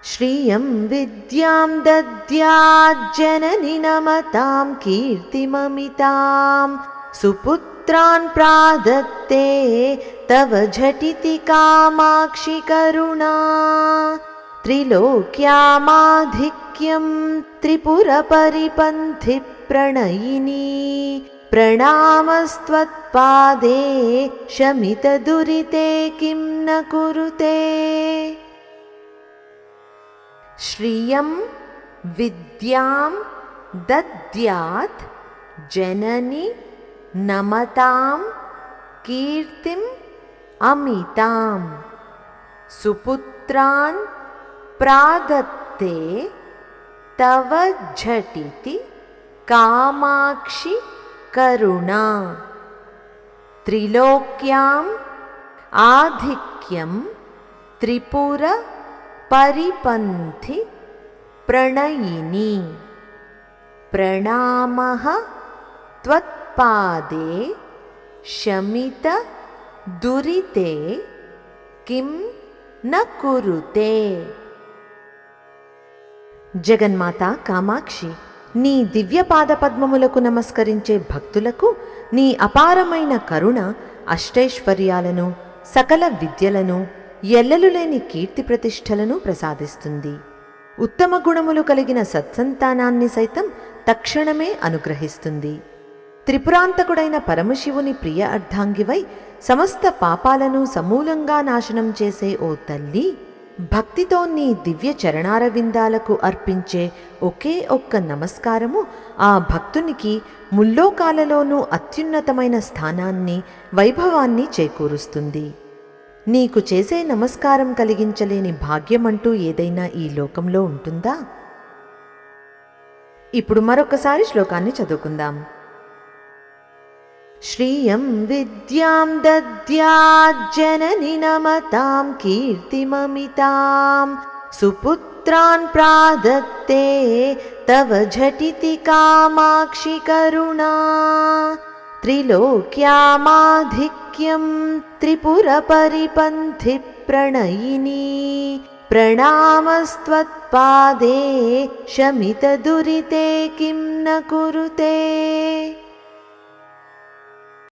श्रियं विद्यां दद्याज्जननि नमतां कीर्तिममितां सुपुत्रान् प्रादत्ते तव झटिति कामाक्षि करुणा त्रिलोक्यामाधिक्यं त्रिपुरपरिपन्थि प्रणयिनी प्रणामस्त्वत्पादे शमितदुरिते किं न कुरुते। श्रियं विद्यां दद्यात् जननि नमतां कीर्तिम् अमितां सुपुत्रान् प्रादत्ते तव झटिति कामाक्षि करुणा त्रिलोक्याम् आधिक्यं त्रिपुर परिपन्थि प्रणयिनी प्रणामः त्वत्पादे शमित दुरिते किं न कुरुते। జగన్మాత కామాక్షి, నీ దివ్యపాద పద్మములకు నమస్కరించే భక్తులకు నీ అపారమైన కరుణ అష్టైశ్వర్యాలను, సకల విద్యలను, ఎల్లలు లేని కీర్తి ప్రతిష్టలను ప్రసాదిస్తుంది. ఉత్తమ గుణములు కలిగిన సత్సంతానాన్ని సైతం తక్షణమే అనుగ్రహిస్తుంది. త్రిపురాంతకుడైన పరమశివుని ప్రియ అర్ధాంగివై సమస్త పాపాలను సమూలంగా నాశనం చేసే ఓ తల్లి, భక్తితో నీ దివ్య చరణారవిందాలకు అర్పించే ఒకే ఒక్క నమస్కారము ఆ భక్తునికి ముల్లోకాలలోనూ అత్యున్నతమైన స్థానాన్ని, వైభవాన్ని చేకూరుస్తుంది. నీకు చేసే నమస్కారం కలిగించలేని భాగ్యమంటూ ఏదైనా ఈ లోకంలో ఉంటుందా? ఇప్పుడు మరొకసారి శ్లోకాన్ని చదువుకుందాం. श्रियं विद्यां दद्याज्जननि नमतां कीर्तिममितां सुपुत्रान् प्रादत्ते तव झटिति कामाक्षि करुणा त्रिलोक्यामाधिक्यं त्रिपुरपरिपन्थि प्रणयिनी प्रणामस्त्वत्पादे शमितदुरिते किं न कुरुते।